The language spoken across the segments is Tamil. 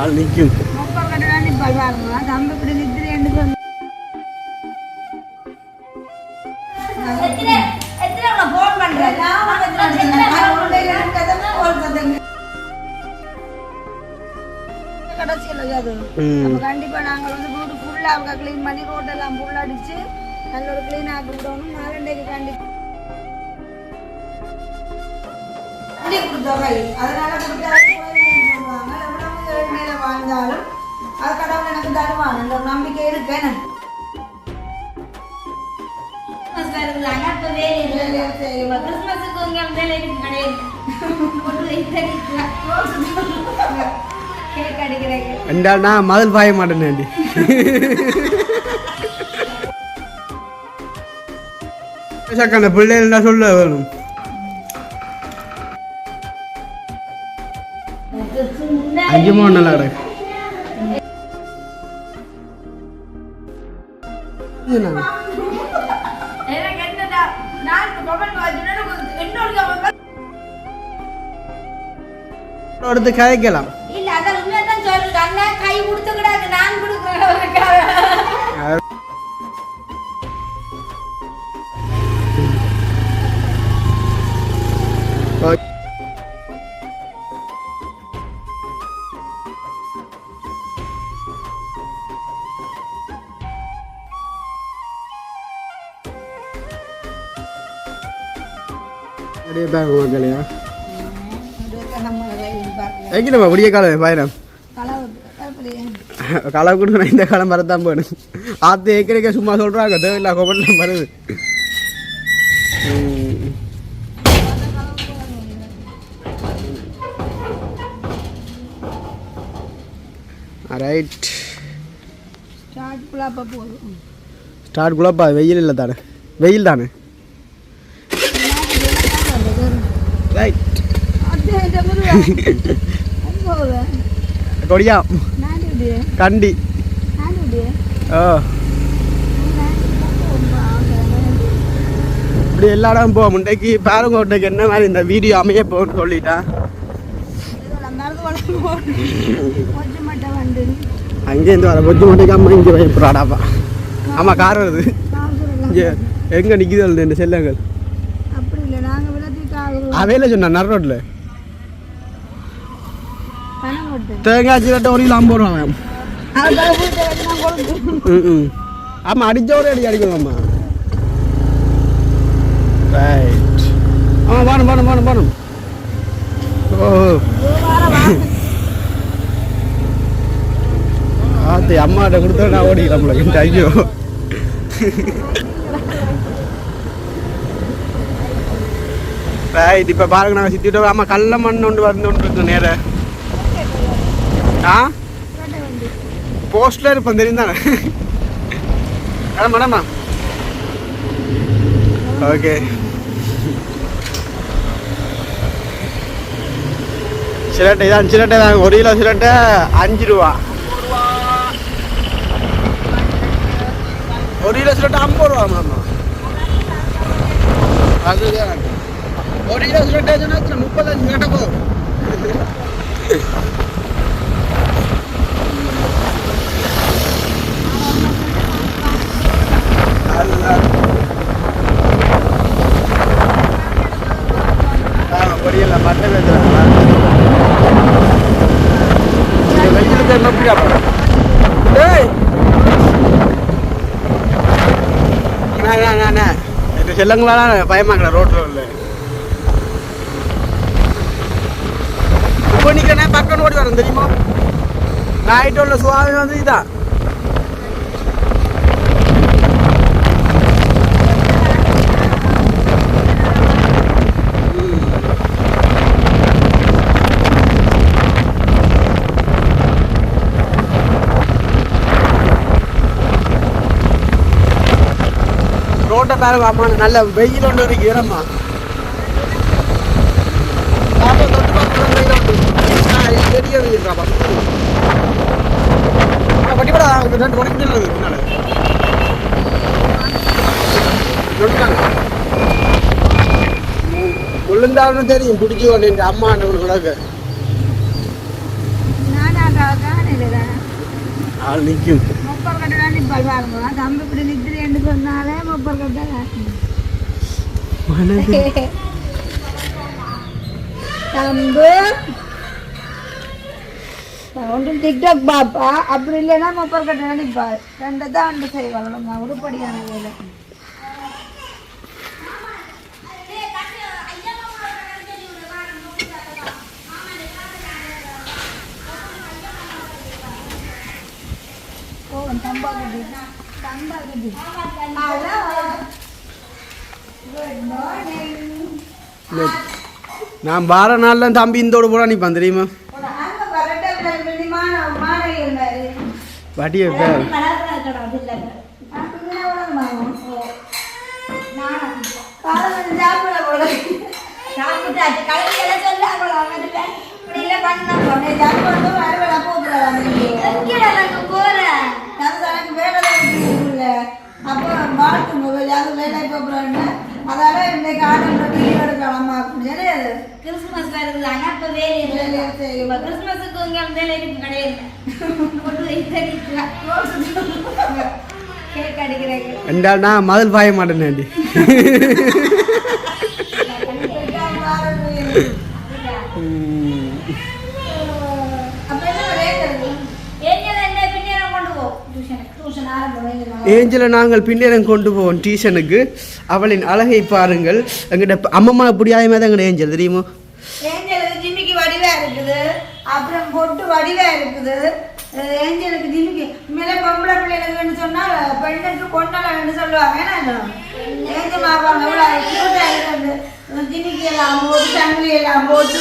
ஆள் நிற்கும். கண்டிப்பா நாங்க வந்து வீடு ஃபுல்லா கிளீன் பண்ணி ரோட்டெல்லாம் ஃபுல்லா அடிச்சு நல்ல ஒரு கிளீன் ஆக்கி விடணும். நாலண்டைக்கு கண்டிப்பா அதனால சொல்லுவாங்க எவ்வளவு ஏழ்மையில வாழ்ந்தாலும் அது கடவுள் எனக்கு தருவான் என்ற ஒரு நம்பிக்கை இருக்கேன். நான் மதில் பாய மாட்டேன். பிள்ளைகள் என்ன சொல்ல வேணும்? அங்கேயுமா நல்லா கிடக்கு. அடுத்து கதைக்கலாம். கை கொடுத்து கிடாது நான் கொடுக்குறேன். விடிய காலம் பயணம் களவு கொடுக்கணும். இந்த காலம் வரத்தான் போகணும். ஆற்று ஏற்கனவே சும்மா சொல்கிறாங்க தேவையில்லா கோபம்லாம் வருது. ரைட் ஸ்டார்ட் குழப்பா. வெயில் இல்லை தானே? வெயில் தானே? ரைட் கொடியா கண்டி. ஓ இப்படி எல்லா இடம் போக முண்டைக்கு பாருங்கோட்டைக்கு என்ன மாதிரி இந்த வீடியோ அமைய போன்னு சொல்லிட்டேன். அங்கேருந்து வர பொஜ்ஜு மட்டைக்கு அம்மா இங்கே பயப்படாடாப்பா. ஆமாம் கார் வருது. இங்கே எங்கே நிற்குது இந்த செல்லங்கள்? அவையில சொன்னா நர் ரோட்ல தேங்காய் சீரட்டை ஒரு கிலோ 50 ரூபா. ஆமா அடிச்சோட அடிக்கணும்மா. ரைட். பானம். ஓ ஆத்து அம்மாட்ட கொடுத்தா நான் ஓடிக்கலாம். ஐயோ ரைட். இப்போ பாருங்க நாங்கள் சுற்றிட்டு ஆமாம் கல்ல மண் ஒன்று வந்துருக்கு நேரம். ஆ போஸ்ட்ல இருப்போம் தெரியும் தானே? மேடமா ஓகே. சிரட்டை தான் 1 கிலோ சிரட்டை 5 ரூபா. 1 கிலோ சிரட்டை 50 ரூபா மாமா. அதுதான் 1 கிலோ சிரட்டை 35 கேட்ட போதும். பொரியல மட்டை வெஞ்சிருக்க எப்படியா செல்லங்களா பயமாக்கல ரோட்ல உள்ள இப்போ நிக்கிறேன். பக்கம் ஓடி வரேன் தெரியுமா? நைட்டு உள்ள சுவாமி வந்து இதான் ரோட்டை பாருங்க. அம்மா நல்ல வெயில் ஒன்று இருக்கு. இடமா பெரிய வெயில் பட்டிப்படா 2 மணிக்கு விழுந்தாலும் தெரியும் பிடிச்சி கொண்டு அம்மா உலக ஆள் நிற்கும். முப்பது கட்டு தான் நிற்பாள் பாருங்க. தம்பி இப்படி நிற்கிறேன்னு சொன்னாலே முப்பது கட்டு தான் தம்பு ஒன்றும் டிக்டாக் பாப்பா அப்படி இல்லைன்னா முப்பது கட்டு தான் நிற்பாள். ரெண்டு தான் வந்து செய்வாள் உருப்படியான வேலை. நான் வார நாள்ல தம்பி இந்தோடு போட நிற்பான் தெரியுமா? வட்டியை அப்போ வாழ்த்து யாரும் வேலை போகிறாங்க. அதால இன்னைக்கு ஆர்டர் லீவ் எடுக்கலாமா அப்படின்னு கிறிஸ்துமஸ் வருது. ஆனால் இப்போ வேலை செய்யும். கிறிஸ்துமஸுக்கு உங்க வேலை கிடையாது. கேக் அடிக்கிறேன் என்றால் நான் மதில் பாய மாட்டேன். ஏஞ்சலை நாங்கள் பின்னேரம் கொண்டு போவோம் டியூஷனுக்கு. அவளின் அழகை பாருங்கள். எங்கிட்ட அம்மம்மா பிடியாயமே தான் எங்கிட்ட ஏஞ்சல் தெரியுமா? ஏஞ்சலுக்கு ஜிம்மிக்கு வடிவா இருக்குது, அப்புறம் பொட்டு வடிவா இருக்குது. ஏஞ்சலுக்கு ஜிம்மிக்கு மேலே பொம்பளை பிள்ளைகளுக்குன்னு சொன்னால் பெண்ணுக்கு கொண்டாடன்னு சொல்லுவாங்க. ஏஞ்சல் மாப்பாங்க எவ்வளோ க்யூட்டாக இருக்குது. ஜிம்மிக்கு எல்லாம் போட்டு சங்கிலி எல்லாம் போட்டு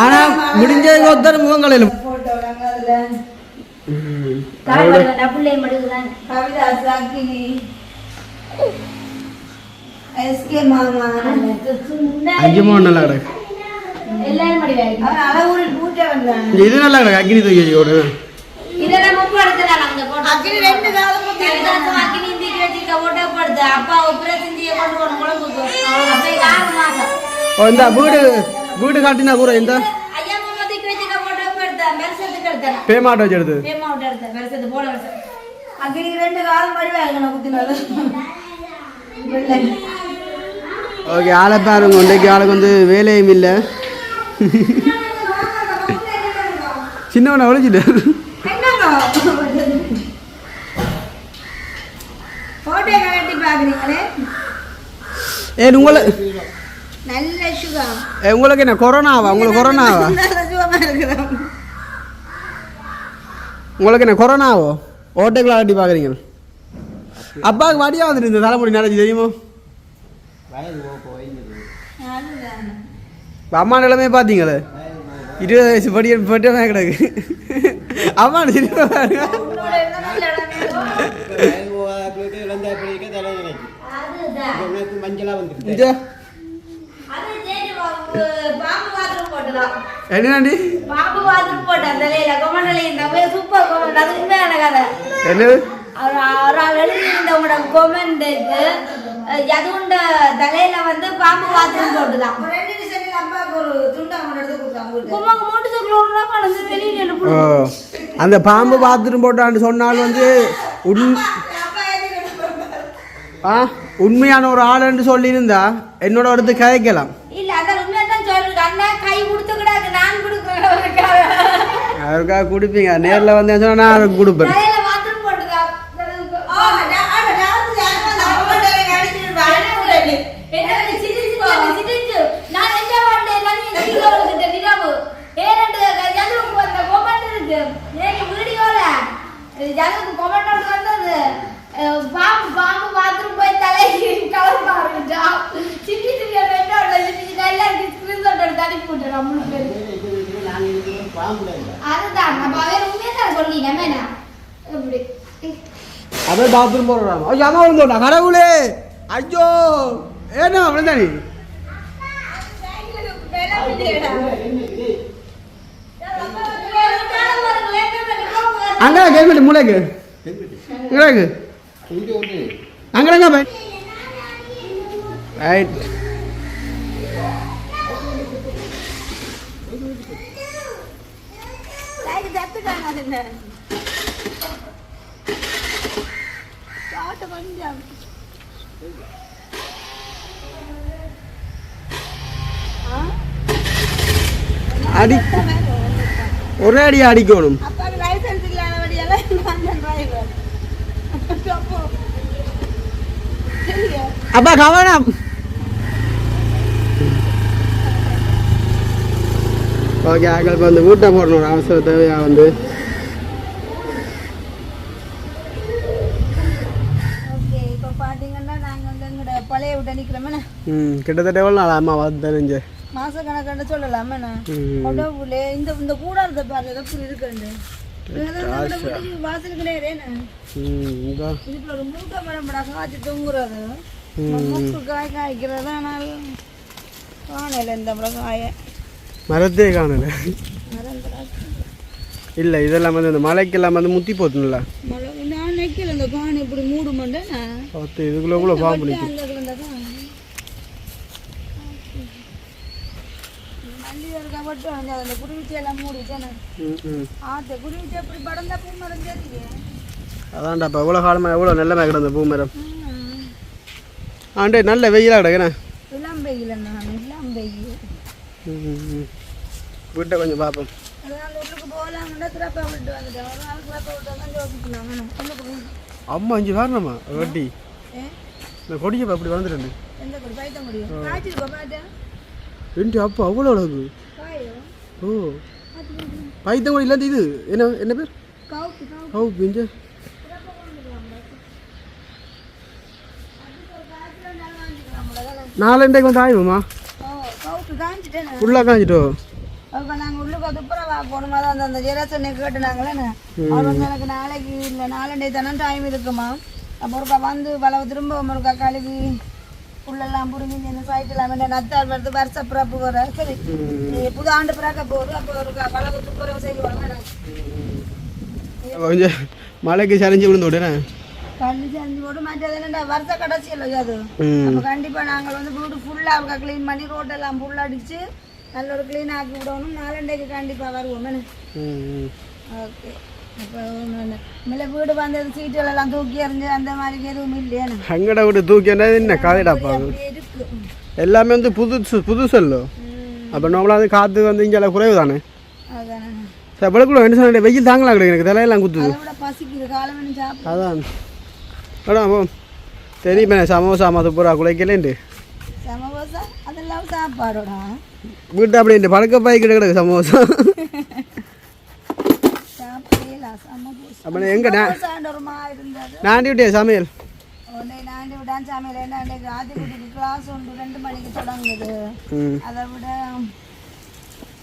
ஆனா முடிஞ்ச ஒருத்தர் முகங்களில் போட்டோம். அதில் கவிதா சாக்கினி எஸ்கே மாமா அஞ்சமா நல்லா கிடக்கு. அழகூர் பூட்டை வந்தாங்க. இது நல்லா கிடக்கு. அக்னி தூக்கி ஒரு இந்த வீடு வீடு காட்டினா கூட இந்த பேமாட்டோ வச்சு ஓகே. ஆளை பாருங்க. இன்றைக்கு ஆளுக்கு வந்து வேலையும் இல்லை. சின்னவனை ஒழிச்சிட்டு உங்களை உங்களுக்கு என்ன கொரோனாவா? உங்களுக்கு கொரோனாவா? உங்களுக்கு என்ன கொரோனாவோ? ஓட்டைக்குள்ள ஆட்டி பார்க்குறீங்க. அப்பாவுக்கு வடியாக வந்துட்டு இந்த தலைமுடி நினைச்சு தெரியுமோ? அம்மா நிலைமை பார்த்தீங்களே 20 வயசு படியே கிடக்கு. அம்மா என்னடி என்னது தலையில வந்து பாம்பு பாத்ரூம் போட்டுதான். அந்த பாம்பு பாத்ரூம் போட்டான்னு சொன்னால் வந்து உண்மையான ஒரு ஆளுன்னு சொல்லியிருந்தா என்னோட அடுத்து கதைக்கலாம். அவருக்காக கொடுப்பீங்க. நேரில் வந்து சொன்னா நான் கொடுப்பேன். பாம்பு பாத்ரூம் போய் தலை கலர் பாருங்க. சிட்டி சிட்டி அனுப்பி விட்டுறேன். அதுதான் நம்ம அவர் உண்மையாக சொல்லிட்டேன். எப்படி அதே பாத்ரூம் போடுறாங்க. ஐயோ அம்மா விழுந்தோட்டா கடவுளே. ஐயோ ஏன்னா விழுந்தா நீ அங்கே கேள்வி மூளைக்கு இங்கே அங்கடங்க பை ரைட். சத்துக்கான அது என்ன சாப்பிட்டு கொஞ்சம் அடி ஒரே அடி அடிக்கணும். அப்பாவுக்கு லைசன்ஸ் இல்லாதபடியெல்லாம் டிரைவர் அப்பா கவனம். ஓகே ஆக்களுக்கு வந்து ஊட்ட போடணும் அவசர தேவையா வந்து. ஓகே இப்போ பார்த்தீங்கன்னா நாங்கள் வந்து எங்களோட பழைய விட்டு நிற்கிறோமே கிட்டத்தட்ட எவ்வளோ நாள் அம்மா வந்து தெரிஞ்சு மாச கணக்கான சொல்லலாமே உடவுல இந்த இந்த கூடாரத்தை பாருங்க எப்படி இருக்குன்னு வாசலுக்கு நேரேன்னு இதுக்குள்ள ஒரு மூட்டை மரம் காய்ச்சி தொங்குறது மூக்கு காய் காய்க்கிறது ஆனால் காணல இந்த காய மரத்தே காணல இல்லை இதெல்லாம் வந்து இந்த மலைக்கு எல்லாம் வந்து முத்தி போத்துங்களா மழை நான் நிற்கல இந்த காணி இப்படி மூடு மாட்டேன் இதுக்குள்ள கூட பார்க்க முடியும். அந்த குருவிச்சி எல்லாம் மூடிச்சேன் ஆத்த குருவிச்சி எப்படி படந்தா பூ மரம் தெரியுது. அதான்டா இப்போ எவ்வளோ காலமாக எவ்வளோ நல்ல கிடந்த பூ மரம் ஆண்டே நல்ல வெயிலாக கிடக்குண்ணே. இளம் வெயில் இளம் வெயில் வீட்டை கொஞ்சம் பார்ப்போம். அதான் வீட்டுக்கு போகலாம்னா திறப்பை விட்டு வந்துட்டேன் ஒரு நாள் திறப்பை விட்டு தான் யோசிக்கலாம். அம்மா இஞ்சி வரணுமா வட்டி இந்த கொடிக்கப்பா அப்படி வந்துட்டு எந்த கொடி பைத்த முடியும் காய்ச்சிருக்கோ பாட்டேன் ரெண்டு அப்பா அவ்வளோ அழகு. ஓ பைத்தங்கொடி இல்லாத இது என்ன என்ன பேர் கவு பிஞ்ச நாலண்டைக்கு வந்து ஆயிடுமா ஃபுல்லாக காஞ்சிட்டோ. அப்போ நாங்கள் உள்ளுக்கு துப்புரவா போகணுமா தான் அந்த ஜெராசனை கேட்டுனாங்களே அவர் வந்து எனக்கு நாளைக்கு இல்லை நாலண்டை தானே டைம் இருக்குமா அப்போ ஒருக்கா வந்து பலவை திரும்ப ஒருக்கா கழுவி புள்ளெல்லாம் புரிஞ்சு இந்த சைட்டெல்லாம் நத்தார் வருது வருஷ பிறப்பு வர சரி புது ஆண்டு பிறக்க போகுது அப்போ ஒருக்கா பலவை துப்புரவு செய்வாங்க கொஞ்சம் மழைக்கு சரிஞ்சு விழுந்து விடுறேன் கண்ணு சரிஞ்சு போட்டு மாட்டது என்னடா வருஷ கடைசி இல்லை அது அப்போ கண்டிப்பாக நாங்கள் வந்து வீடு ஃபுல்லாக அவங்க க்ளீன் பண்ணி ரோட்டெல்லாம் ஃபுல்லாக அடித்து நல்ல ஒரு க்ளீன் ஆக்கி விடணும் நாலண்டைக்கு கண்டிப்பாக வருவோம் ஓகே அப்போ மேலே வீடு வந்தது சீட்டுகளெல்லாம் தூக்கி எறிஞ்சு அந்த மாதிரி எதுவும் இல்லையானு அங்கட வீடு தூக்கி என்ன காலையிடாப்பா இருக்கு எல்லாமே வந்து புதுசு இல்லை அப்போ நம்மளா வந்து காற்று வந்து இங்கே குறைவு தானே அதானே சார் பழக்குள்ள என்ன சொன்ன வெயில் தாங்கலாம் கிடையாது எனக்கு தலையெல்லாம் குத்துது பசிக்குது காலம் சாப்பிடு அதான் மேடம் தெரியுமே சமோசா மதுப்புறா குலைக்கலேண்டு சமோசா அதெல்லாம் சாப்பாடோடா வீட்டு அப்படி பழக்க பாய்க்கிட்ட கிடக்கு சமோசா அப்போ எங்க நான் டியூட்டியா சமையல் சமையல் என்ன ஆதிக்குட்டிக்கு கிளாஸ் உண்டு 2 மணிக்கு தொடங்குது அதை விட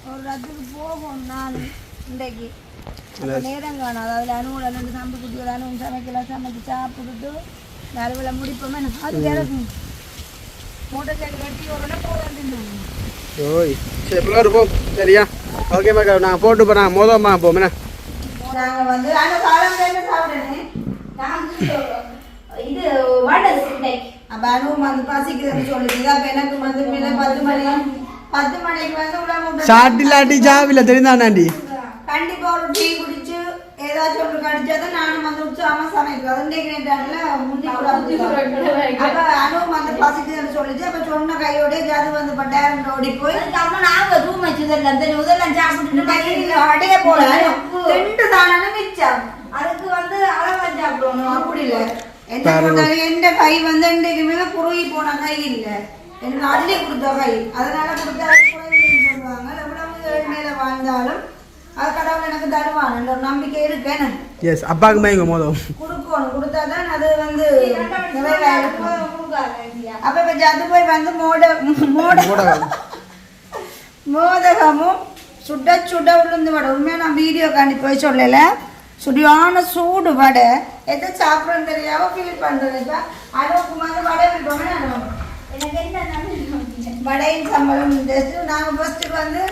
ஒரு இடத்துக்கு போகும் நான் இன்றைக்கு நேரம் காணும் அதாவது அனுவோட 2 சம்பு குட்டியோட அனுவும் சமைக்கலாம் சமைச்சு சாப்பிட்டுட்டு நிறைய முடிப்போமே அது கிடக்கும் மோட்டர் சைக்கிள் கட்டி ஒரு போதும் ஓய் சரி பிள்ளைங்க போ சரியா ஓகே மேக்கா நான் போட்டு போகிறேன் மோதமா போமே நாங்கள் வந்து ஆனால் காலம் என்ன சாப்பிடுறேன் இது வடை அப்போ அனுவும் வந்து பசிக்குதுன்னு சொல்லிட்டு அப்போ எனக்கு வந்து மேலே 10 மணிக்கு வந்து உள்ள சாட்டிலாட்டி ஜாவில தெரிந்தாண்டாண்டி கண்டிப்பாக ஒரு டீ குடிச்சு ஏதாச்சும் ஒன்று கடிச்சாதான் நானும் வந்து உற்சாகமாக சமைக்கிறோம் இன்றைக்கு முந்தி அப்போ அனுவும் வந்து பசிக்குதுன்னு சொல்லிச்சு அப்போ சொன்ன கையோட அது வந்து பட்டாயிரம் ஓடி போய் நாங்கள் ரூம் வச்சதெல்லாம் தெரியும் இதெல்லாம் சாப்பிட்டுட்டு அடைய போல 2 தானே மிச்சம் அதுக்கு வந்து அளவா சாப்பிடணும் அப்படி இல்லை எந்த கை வந்து இன்றைக்குமே குறுகி போன கை இல்லை எனக்கு அள்ளி கொடுத்த கை அதனால கொடுத்தா குறைவில்லைன்னு சொல்லுவாங்க எவ்வளவு மேலே வாழ்ந்தாலும் அது கடவுள் எனக்கு தருவான் ஒரு நம்பிக்கை இருக்கேன்னு எஸ் அப்பாவுக்கு மயங்க மோதம் கொடுக்கணும் கொடுத்தாதான் அது வந்து அப்ப இப்ப அது போய் வந்து மோதகமும் சுட உளுந்து வடை உண்மையா நான் வீடியோ காண்டி போய் சொல்லல சுடியான சூடு வடை எதை சாப்பிட்றோன்னு தெரியாம ஃபீல் பண்றது இப்ப அளவுக்கு மாதிரி வடை விடுவோமே எனக்கு என்ன வடையும் சம்பளம் நாங்கள் ஃபர்ஸ்ட்டு வந்து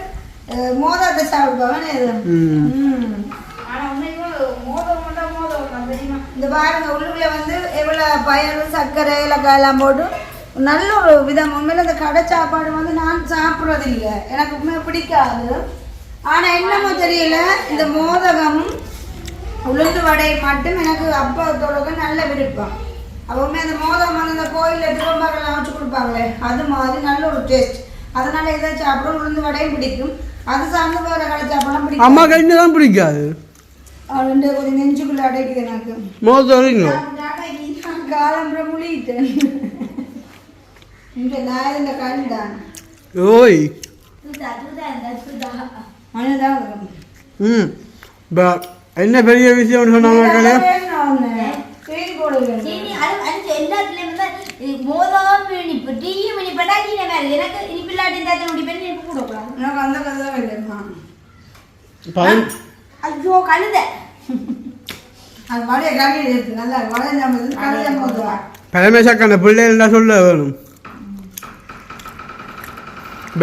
மோதத்தை சாப்பிடுவோம் இது ஆனால் உண்மையுமே மோதம் தெரியுமா இந்த பாருங்க உள்ளுக்குள்ள வந்து எவ்வளோ பயறு சர்க்கரை ஏலக்காய் எல்லாம் போட்டு நல்ல ஒரு விதம் உண்மையில இந்த கடை சாப்பாடு வந்து நான் சாப்பிட்றது இல்லை எனக்கு உண்மையாக பிடிக்காது ஆனா என்னமோ தெரியல இந்த மோதகம் உளுந்து வடை மட்டும் எனக்கு அப்பத்தோட நல்ல விருப்பம். அப்பவுமே அந்த மோதகம் அந்த கோயிலில் திருவம்பாக்கெல்லாம் வச்சு கொடுப்பாங்களே அது மாதிரி நல்ல ஒரு டேஸ்ட். அதனால இதை சாப்பிட உளுந்து வடையும் பிடிக்கும். அது சார்ந்து வேற கடை சாப்பிடலாம் பிடிக்கும். அம்மா கைன்னு தான் பிடிக்காது. அவளுடைய கொஞ்சம் நெஞ்சுக்குள்ள அடைக்குது எனக்கு. காலம்புற முழிட்டேன் இந்த நாய் இந்த கண் தான். ஓய் என்ன பெரிய விஷயம் சொன்னாங்க. ஐயோ கழுத அது வடைய கழுவி நல்லா வளைஞ்ச பழமேசாக்க அந்த பிள்ளைகள் சொல்ல வேணும்.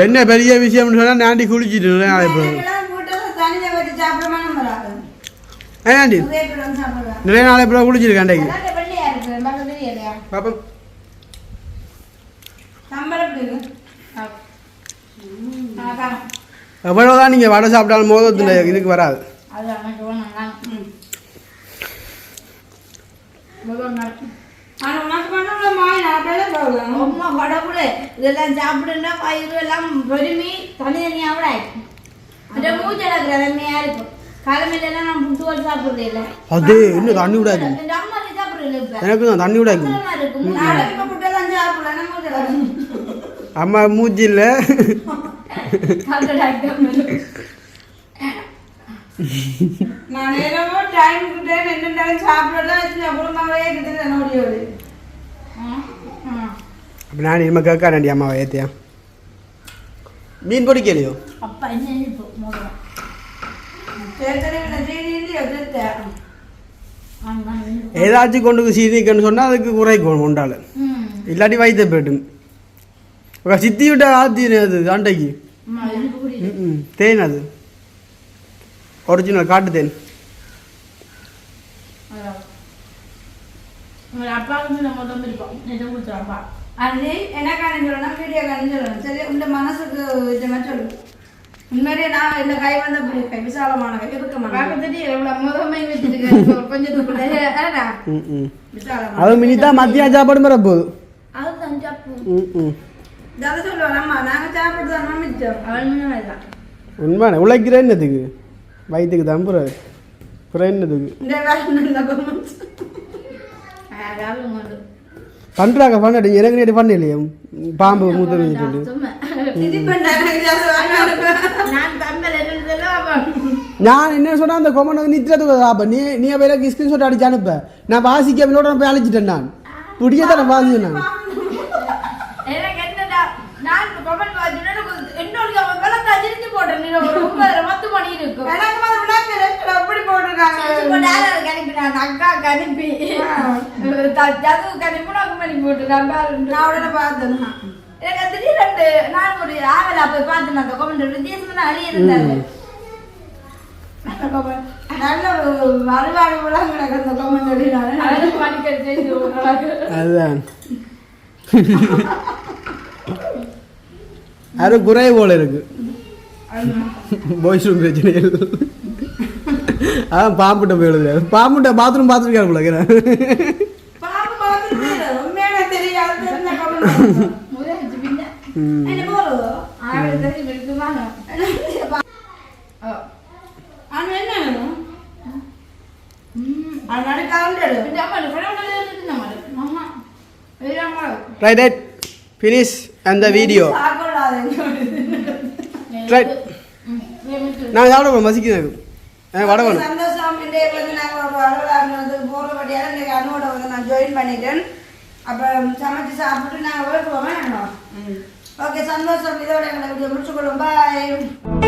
என்ன பெரிய விஷயம்னு சொன்னா நாண்டி குளிச்சுட்டு தனியை வச்சு சாப்பிடமானம் வராது. ஏன்டி நிறைய நாளை இப்போ குளிச்சிருக்கேன் பாப்பா எவ்வளோதான் நீங்கள் வடை சாப்பிட்டாலும் மோதத்தில் இதுக்கு வராது. இதெல்லாம் சாப்பிடுன்னா பயிர் எல்லாம் பொறுமி தனித்தனியாக மூச்சடக்குற தன்மையா இருக்கும். காலமையில எல்லாம் நான் புட்டுவால் சாப்பிடுறதே இல்லை. அது இன்னும் தண்ணி விடாது. எனக்கு தான் தண்ணி விடாது. அம்மா மூச்சு இல்லை. நான் ஏதோ டைம் என்ன சாப்பிடலாம் குடும்பமாவே இருக்குது. அப்போ நான் இனிமேல் கேட்காண்டி அம்மாவை ஏற்றியா மீன் பொடிக்கலையோ அப்பா என்ன ஏதாச்சும் கொண்டு சீனிக்கன்னு சொன்னால் அதுக்கு குறைக்கும் உண்டால் இல்லாட்டி வயிற்று போய்ட்டு சித்தி விட்ட ஆத்தினு அது அண்டைக்கு தேன் அது ஒரிஜினல் காட்டு தேன். மனசுக்கு உண்மையிலே நான் இந்த கை வந்து கை விசாலமான கை அது மினிதா மத்திய சாப்பாடு மாதிரி போகுது. உண்மையான உழைக்கிற என்னதுக்கு வயிற்றுக்கு தான் புற என்னதுக்கு பண்றாங்க பண்ண எனக்கு நேற்று பண்ண இல்லையா பாம்பு மூத்த நான் என்ன சொன்னா அந்த கொமன் வந்து நித்திரத்துக்கு நீ நீ பேருக்கு ஸ்கிரீன்ஷாட் அடிச்சு அனுப்ப நான் வாசிக்க போய் அழைச்சிட்டேன். நான் புடிக்கதான் நான் வாசிச்சேன். அதுதான் அது குறை போல இருக்கு. பாய்ஸ் ரூம் பிரச்சனைகள் அதான் பாம்புட்ட போய் எழுதுறாரு. பாம்புட்ட பாத்ரூம் பார்த்துருக்காரு போல. Right, right. Finish and the video. Right. நான் சாப்பிட மசிக்கிறேன். வட வேணும். சந்தோஷம் இன்றைய நாங்கள் ஒரு அலுவலகம் போகிறபடியால் அனுவோட நான் ஜாயின் பண்ணிட்டேன். அப்புறம் சமைச்சு சாப்பிட்டு நாங்கள் போயிட்டு போவேன். ஓகே சந்தோஷம். இதோட எங்களை முடிச்சுக்கொள்ளும். பாய்.